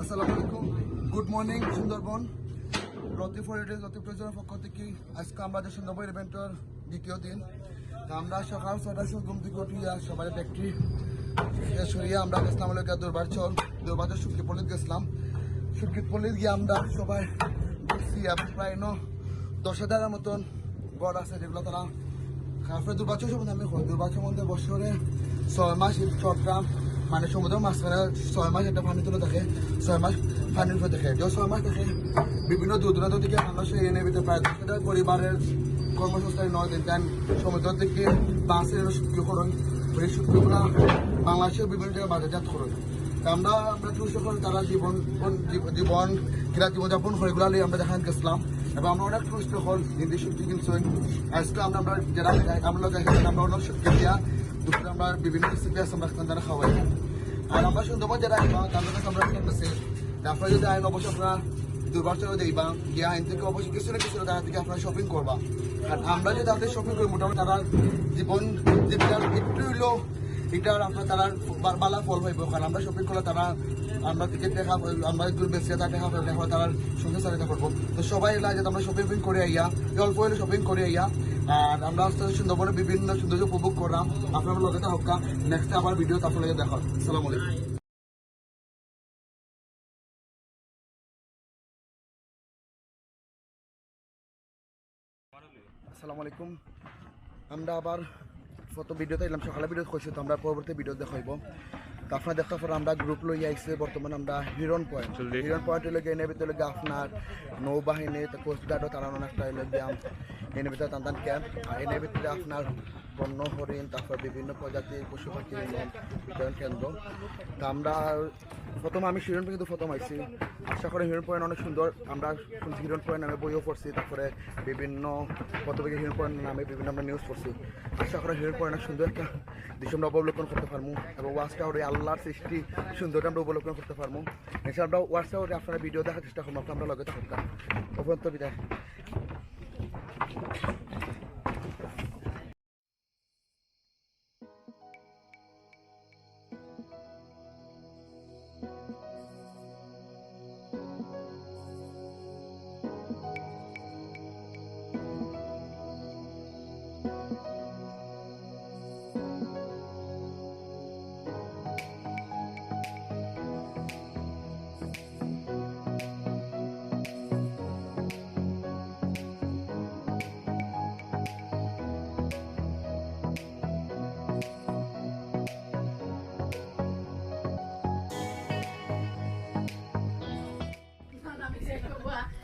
আসসালামু আলাইকুম, good morning Sundarban. Latif লতিফের পক্ষ থেকে আজকে আমাদের সুন্দরবন ইভেন্টের দ্বিতীয় দিন। আমরা সকাল 6টার সময় ঘুম থেকে উঠিয়া সবাই ফ্যাক্টরি সরিয়ে আমরা গেছিলাম দুর্বার সুকিপল্লিত গেছিলাম। সুকিপল্লিত গিয়ে আমরা সবাই দেখছি প্রায় 10,000-এর মতন গড় আছে, যেগুলো তারা খাফে দুর্বাচর সম্বন্ধে আমি দুর্বাচর মধ্যে বছরে 6 মাস চট্টগ্রাম মানে সমুদ্র মাঝখানে 6 মাস একটা পানি তুলে থাকে, 6 মাস পানির উপরে দেখে। যে 6 মাস দেখে বিভিন্ন দূর দূরান্ত থেকে মানুষ এনে ভিতরে প্রায় 10,000 পরিবারের কর্মসংস্থান 9 দিন দেন। সমুদ্র থেকে বাঁশের শুক্রকরণ, এই শুক্রগুলা বাংলাদেশের বিভিন্ন জায়গায় বাজারজাত করেন। আমরা টুরিস্ট করেন, তারা জীবনযাপন করে এগুলো নিয়ে আমরা দেখান গেছিলাম এবং আমরা অনেক টুরিস্ট হল হিন্দি সবজি কিনছেন। আজকে আমরা যারা আমরা অনেক সবজি দিয়া দুপুরে আমরা বিভিন্ন রেসিপি আছে আমরা তারা খাওয়াই। আর আমরা সুন্দরবন যারা আইবা তাদের কাছে আমরা আছে আপনারা যদি আইন অবশ্যই আপনারা দুর্বাচর দিবা গিয়ে আইন থেকে অবশ্যই কিছু না কিছু তারা থেকে আপনারা শপিং করবা। আর আমরা যদি তাদের শপিং করি মোটামুটি তারা জীবন জীবিকার একটু হইলেও এটার আপনার তারা বালা ফল হইব। কারণ আমরা শপিং করলে তারা আমরা টিকিট দেখা আমরা একটু বেশি তার দেখা দেখা তারা সঙ্গে চালিত করবো। তো সবাই এলাকা যাতে আমরা শপিং করে আইয়া অল্প হইলে শপিং করে আইয়া। আর আমরা আস্তে আস্তে সুন্দরবনের বিভিন্ন সৌন্দর্য উপভোগ করলাম। আপনার লগে হোক নেক্সট আবার ভিডিও আপনাদের দেখা। আসসালামু আলাইকুম। আসসালামু আলাইকুম। আমরা আবার ফটো ভিডিওতে এলাম, সকালে ভিডিও কইছি, তো আমরা পরবর্তী ভিডিও দেখাইব। তো আপনারা দেখতে পারেন আমরা গ্রুপ লই আইছে বর্তমানে আমরা হিরন পয়েন্ট লগে এনে ভিতরে লগে আপনার নৌবাহিনী কোস্টগার্ডও তারা অনেকটা লগে এনে ভিতরে টান ক্যাম্প। আর এনে ভিতরে আপনার বন্য হরিণ, তারপর বিভিন্ন প্রজাতির পশু পাখির বিতরণ কেন্দ্র। তা আমরা প্রথম আমি হিরন পয়েন্ট কিন্তু প্রথম আইছি। আশা করি হিরন পয়েন্ট অনেক সুন্দর। আমরা হিরন পয়েন্ট নামে বইও পড়ছি, তারপরে বিভিন্ন প্রথমে হিরন পয়েন্ট নামে বিভিন্ন আমরা নিউজ পড়ছি। আশা করি হিরন পয়েন্ট অনেক সুন্দর একটা দৃশ্য আমরা অবলোকন করতে পারবো এবং ওয়াচ টাওয়ারে আল্লাহর সৃষ্টি সুন্দরটা আমরা অবলোকন করতে পারবো। এছাড়া আমরা ওয়াচ টাওয়ারে আপনারা ভিডিও দেখার চেষ্টা করবো, আমরা লগে থাকতাম অভ্যন্ত বিদায়।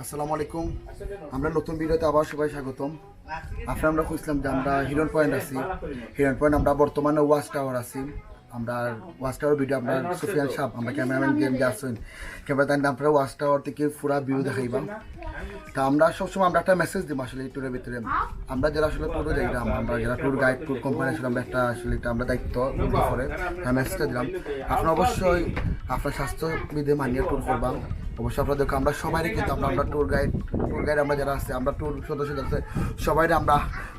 আসসালামু আলাইকুম। আমরা নতুন ভিডিওতে আবার সবাই স্বাগতম। আমরা খুঁজলাম যে আমরা হিরন পয়েন্ট আছি। হিরন পয়েন্ট আমরা বর্তমানে ওয়াচ টাওয়ার আছি। আমরা ওয়াচ টাওয়ার ভিডিও আমরা সুফিয়ান সাহেব আমরা ক্যামেরাম্যান গেম যাচ্ছেন ক্যামেরা তাই আপনারা ওয়াচ টাওয়ার থেকে পুরা ভিউ দেখাইবা। তা আমরা সবসময় আমরা একটা মেসেজ দিব আসলে এই ট্যুরের ভিতরে আমরা যারা আসলে ট্যুরে যাইলাম, আমরা যারা ট্যুর গাইড ট্যুর কোম্পানি আসলে আমরা একটা আসলে এটা আমরা দায়িত্ব করে মেসেজটা দিলাম। আপনারা অবশ্যই আপনার স্বাস্থ্যবিধি মানিয়ে ট্যুর করবা। অবশ্যই আপনাদেরকে আমরা সবাই কিন্তু আমরা ট্যুর গাইড আমরা যারা আছে আমরা ট্যুর সদস্য যারা সবাই আমরা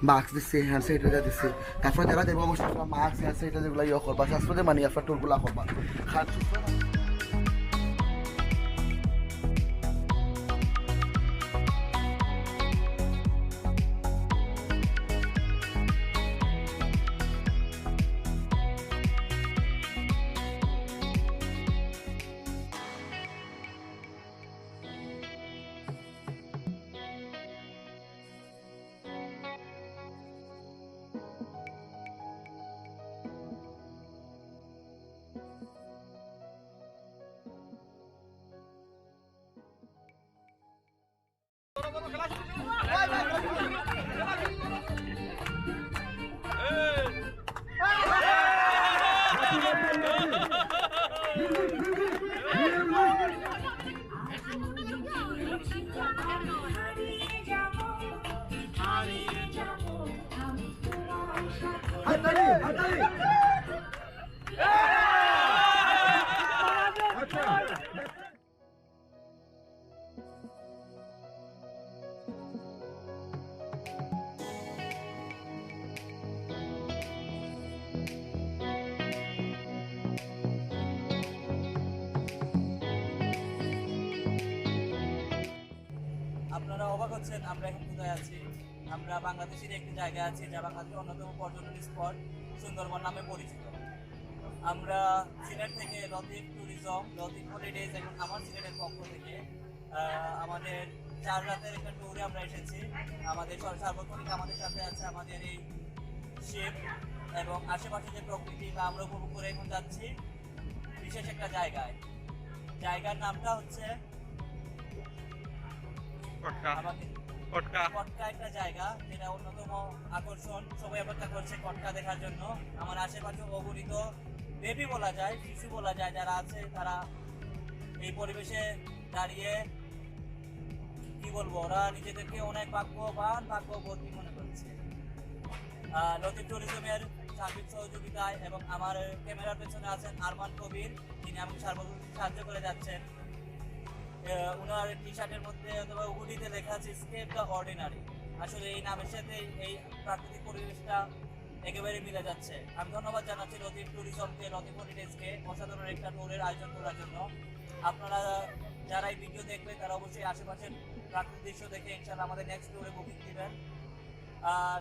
মাস্ক দিচ্ছি, হ্যান্ড স্যানিটাইজার দিচ্ছি। তারপরে যারা দেবো অবশ্যই মাস্ক হ্যান্ড স্যানিটাইজার যেগুলো ইয়ে করবা, স্বাস্থ্যবিধি মানিয়ে আপনার ট্যুরগুলো করবা। আপনারা অবাক হচ্ছেন আমরা এখন কোথায় আছি। আমরা বাংলাদেশের একটি জায়গায় আছি যা বাংলাদেশের অন্যতম পর্যটন স্পট সুন্দরবন নামে পরিচিত। আমরা সিলেট থেকে লতিফ ট্যুরিজম, লতিফ হলিডেজ এবং আমার সিলেটের পক্ষ থেকে আমাদের 4 রাতের একটা ট্যুরে আমরা এসেছি। আমাদের সার্বক্ষণিক আমাদের সাথে আছে আমাদের এই শিপ এবং আশেপাশে যে প্রকৃতি বা আমরা উপভোগ করে এখন যাচ্ছি বিশেষ একটা জায়গার নামটা হচ্ছে কটকা একটা জায়গা যেটা অন্যতম আকর্ষণ। সবাই অপেক্ষা করছে কটকা দেখার জন্য। আমার আশেপাশে অগণিত বেবি বলা যায়, শিশু বলা যায় যারা আছে, তারা এই পরিবেশে দাঁড়িয়ে কি বলবো, ওরা নিজেদেরকে অনেক ভাগ্যবতী মনে করছে। লতিফ ট্যুরিজমের সার্বিক সহযোগিতায় এবং আমার ক্যামেরার পেছনে আছেন আরমান কবির, তিনি আমাকে সার্বক্ষণিক সাহায্য করে যাচ্ছেন। ওনার টি শার্টের মধ্যে অথবা হুডিতে লেখা আছে স্কেপ দ্য অর্ডিনারি। আসলে এই নামের সাথে এই প্রাকৃতিক পরিবেশটা একেবারে মিলে যাচ্ছে। আমি ধন্যবাদ জানাচ্ছি লতিফ ট্যুরিজমকে, লতিফ হলিডেজকে অসাধারণ একটা ট্যুরের আয়োজন করার জন্য। আপনারা যারা এই ভিডিও দেখবেন তারা অবশ্যই আশেপাশের প্রাকৃতিক দৃশ্য দেখে ইনশাআল্লাহ আমাদের নেক্সট ট্যুরে বুকিং দিবেন।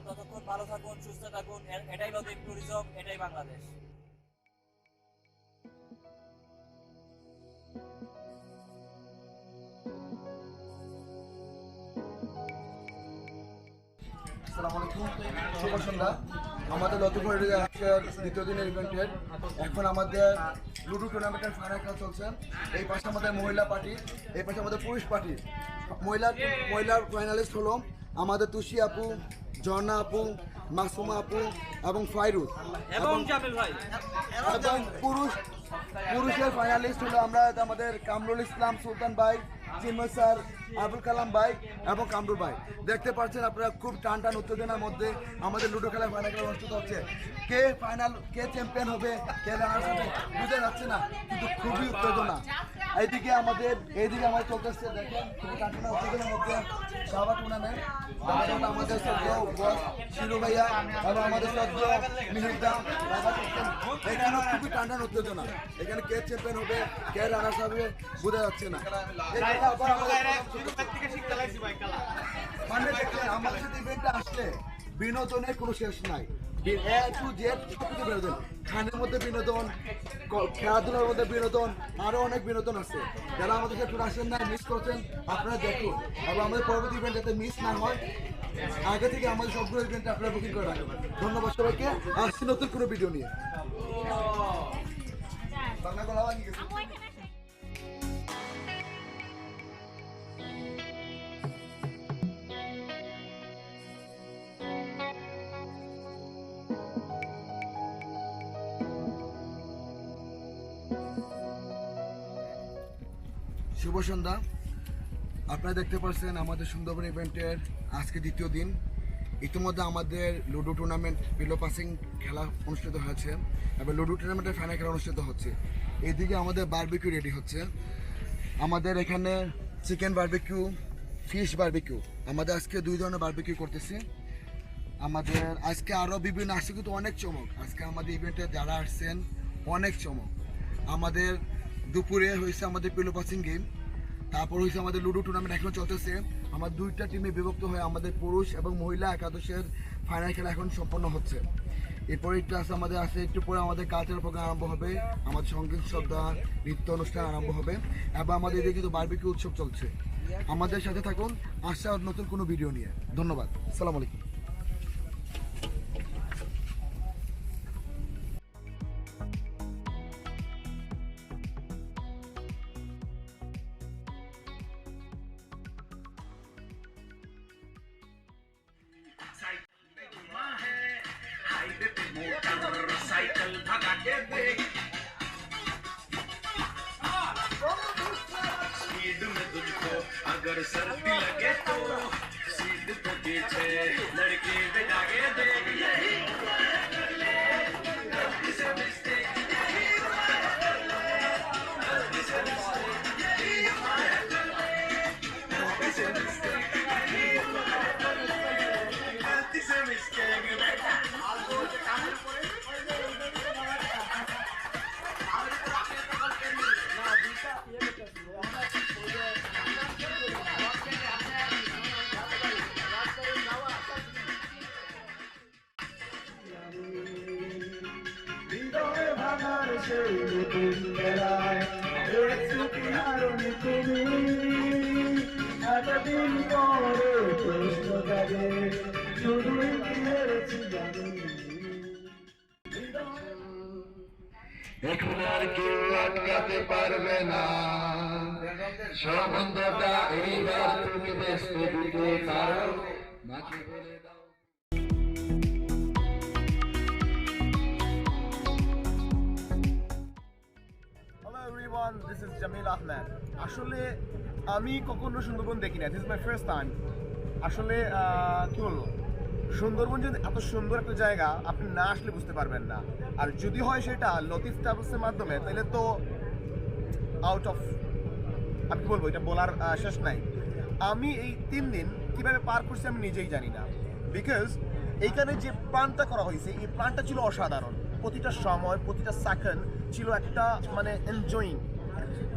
ততক্ষণ ভালো থাকুন, সুস্থ থাকুন। এটাই লতিফ ট্যুরিজম, এটাই বাংলাদেশ। আসসালামু আলাইকুম, শুভ সন্ধ্যা। আমাদের লতিফ হলিডেজ আজকের দ্বিতীয় দিনের ইভেন্টের এখন আমাদের লুডো টুর্নামেন্টের ফাইনাল খেলা চলছে। এই পাশে আমাদের মহিলা পার্টি, এই পাশে আমাদের পুরুষ পার্টি। মহিলার ফাইনালিস্ট হলো আমাদের তুষি আপু, ঝর্ণা আপু, মাসুমা আপু এবং ফাইরুজ এবং পুরুষের ফাইনালিস্ট হলো আমরা আমাদের কামরুল ইসলাম, সুলতান ভাই, চিন্ময় স্যার, আবুল কালাম ভাই এবং কামরুল ভাই। দেখতে পাচ্ছেন আপনারা খুব টান উত্তেজনার মধ্যে আমাদের লুডো খেলা ফাইনাল খেলা অনুষ্ঠিত হচ্ছে। কে চ্যাম্পিয়ন হবে, কে রানার্স হবে বুঝতে যাচ্ছে না, কিন্তু খুবই উত্তেজনা। এইদিকে আমাদের চলতেছে, দেখেন খুবই টান উত্তেজনার মধ্যে সাবা টুর্নামেন্ট। আমাদের শিরু ভাইয়া এবং আমাদের মিহিরদা এখানে খুবই টান উত্তেজনা। এখানে কে চ্যাম্পিয়ন হবে, কে রানার্স হবে বোঝা যাচ্ছে না। আমাদের সাথে ইভেন্টে আসলে বিনোদনের কোনো শেষ নাই। খানের মধ্যে বিনোদন, খেলাধুলার মধ্যে বিনোদন, আরো অনেক বিনোদন আছে। যারা আমাদের সাথে আসেন না, মিস করছেন, আপনারা দেখুন এবং আমাদের পরবর্তী ইভেন্ট যাতে মিস না হয় আগে থেকে আমাদের সবগুলো ইভেন্টে আপনারা বুকিং করে রাখবেন। ধন্যবাদ সবাইকে। আসছি নতুন কোনো ভিডিও নিয়ে। শুভ সন্ধ্যা। আপনারা দেখতে পাচ্ছেন আমাদের সুন্দরবন ইভেন্টের আজকে দ্বিতীয় দিন। ইতিমধ্যে আমাদের লুডো টুর্নামেন্ট পিলো পাসিং খেলা অনুষ্ঠিত হয়েছে এবং লুডো টুর্নামেন্টের ফাইনাল খেলা অনুষ্ঠিত হচ্ছে। এইদিকে আমাদের বারবিকিউ রেডি হচ্ছে। আমাদের এখানে চিকেন বারবিকিউ, ফিশ বারবিকিউ, আমাদের আজকে 2 ধরনের বারবিকিউ করতেছি। আমাদের আজকে আরও বিভিন্ন আসছে, কিন্তু অনেক চমক। আজকে আমাদের ইভেন্টে যারা আসছেন অনেক চমক। আমাদের দুপুরে হয়েছে আমাদের পিলো পাসিং গেম, তারপর হয়েছে আমাদের লুডো টুর্নামেন্ট এখন চলতেছে। আমার 2টা টিমে বিভক্ত হয়ে আমাদের পুরুষ এবং মহিলা একাদশের ফাইনাল খেলা এখন সম্পন্ন হচ্ছে। এরপরে একটু আছে আমাদের একটু পরে আমাদের কালচারাল প্রোগ্রাম আরম্ভ হবে, আমাদের সঙ্গীত শ্রদ্ধা নৃত্য অনুষ্ঠান আরম্ভ হবে এবং আমাদের এদিকে কিন্তু বারবিকিউ উৎসব চলছে। আমাদের সাথে থাকুন, আসছে নতুন কোনো ভিডিও নিয়ে। ধন্যবাদ, আসসালামু আলাইকুম। साइकिल भगा के देख, स्पीड में तुझको अगर सर्दी लगे तो सीट पे पीछे लड़की बिठा के देख। यही कर ले, गलती से मिस्टेक, यही कर ले, गलती से मिस्टेक, यही कर ले, गलती से मिस्टेक, यही कर ले, गलती से मिस्टेक। সেই নতুন বেলায় স্মৃতি হারণে তুমি এতদিন পরে প্রশ্ন জাগে শুধুই কি হেরেছি জানি এখন আর কেউ আটকাতে পারবে না সম্বন্ধটা এইবার তুমি ব্যস্ত দিতে পারো মাকে বলে দাও। Hello everyone, this is Jamil Ahmed. আসলে আমি কখনো সুন্দরবন দেখি না, this is my first time. আসলে কি বলবো, সুন্দরবন যদি এত সুন্দর একটা জায়গা আপনি না আসলে বুঝতে পারবেন না। আর যদি হয় সেটা লতিফ ট্রাভেলসের মাধ্যমে, তাহলে তো আউট অফ, আমি কি বলবো, এটা বলার শেষ নাই। আমি এই 3 দিন কিভাবে পার করছি আমি নিজেই জানি না, বিকজ এইখানে যে প্ল্যানটা করা হয়েছে এই প্ল্যানটা ছিল অসাধারণ। প্রতিটা সময় প্রতিটা সেকেন্ড ছিল একটা মানে এনজয়িং।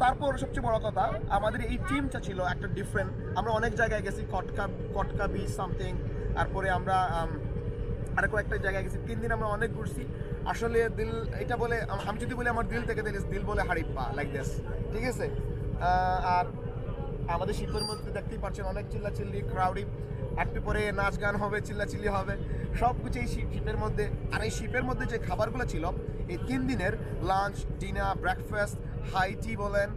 তারপর সবচেয়ে বড় কথা, আমাদের এই টিমটা ছিল একটা ডিফারেন্ট। আমরা অনেক জায়গায় গেছি, কটকা বিচ সামথিং, তারপরে আমরা আরও কয়েকটা জায়গায় গেছি। 3 দিন আমরা অনেক ঘুরছি। আসলে দিল এটা বলে, আমি যদি বলি আমার দিল থেকে দিল বলে হারিপ্পা লাইক দিস, ঠিক আছে। আর আমাদের শিপের মধ্যে দেখতেই পাচ্ছেন অনেক চিল্লাচিল্লি, ক্রাউডি, একটু পরে নাচ গান হবে, চিল্লাচিল্লি হবে, সব কিছু এই শিপের মধ্যে। আর এই শিপের মধ্যে যে খাবারগুলো ছিল এই 3 দিনের লাঞ্চ, ডিনার, ব্রেকফাস্ট, হাই টি বলেন,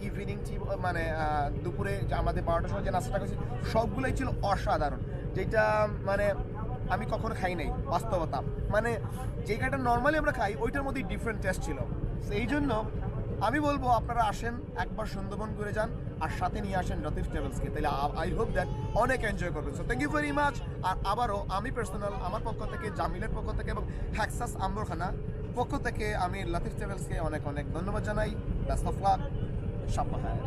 ইভিনিং টি, মানে দুপুরে যে আমাদের 12টার সময় যে নাস্তাটা করেছি, সবগুলোই ছিল অসাধারণ। যেটা মানে আমি কখনো খাই নাই, বাস্তবতা। মানে যেটা নর্মালি আমরা খাই ওইটার মধ্যেই ডিফারেন্ট টেস্ট ছিল। সেই জন্য আমি বলবো আপনারা আসেন, একবার সুন্দরবন ঘুরে যান, আর সাথে নিয়ে আসেন লতিফ ট্রাভেলসকে, তাহলে আই হোপ দ্যাট অনেক এনজয় করবেন। So thank you very much. আর আবারও আমি পার্সোনাল আমার পক্ষ থেকে, জামিলের পক্ষ থেকে এবং হ্যাক্সাস আম্বরখানা পক্ষ থেকে আমি লতিফ ট্রাভেলসকে অনেক অনেক ধন্যবাদ জানাই। Best of luck, শাব্বাহার।